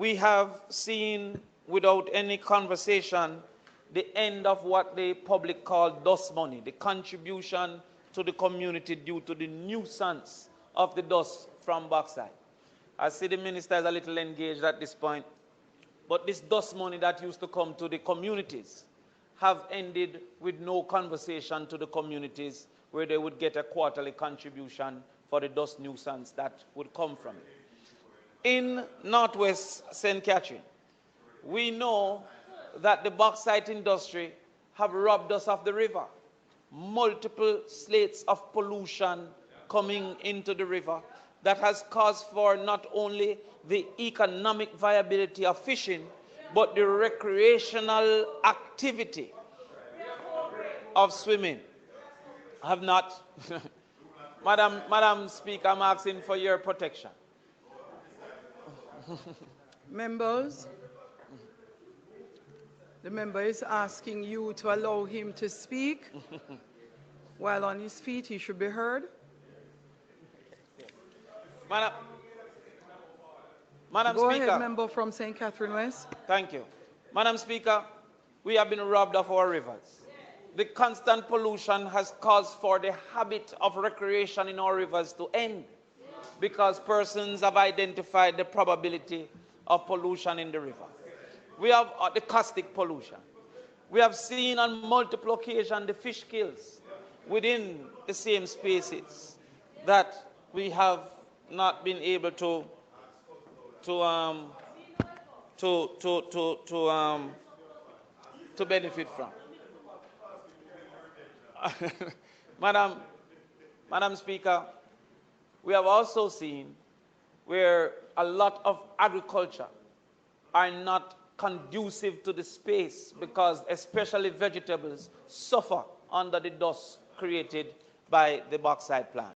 We have seen, without any conversation, the end of what the public call dust money, the contribution to the community due to the nuisance of the dust from bauxite. I see the minister is a little engaged at this point, but this dust money that used to come to the communities have ended with no conversation to the communities where they would get a quarterly contribution for the dust nuisance that would come from it. In Northwest St. Catherine, we know that the bauxite industry have robbed us of the river. Multiple slates of pollution coming into the river that has caused for not only the economic viability of fishing, but the recreational activity of swimming. Have not. Madam Speaker, I'm asking for your protection. Members, the member is asking you to allow him to speak. While on his feet, he should be heard. Madam Go Speaker. ahead, member from St. Catherine West. Thank you. Madam Speaker, we have been robbed of our rivers. The constant pollution has caused for the habit of recreation in our rivers to end because persons have identified the probability of pollution in the river. We have the caustic pollution. We have seen on multiple occasions the fish kills within the same spaces that we have not been able to benefit from. Madam Speaker, we have also seen where a lot of agriculture are not conducive to the space because especially vegetables suffer under the dust created by the bauxite plant.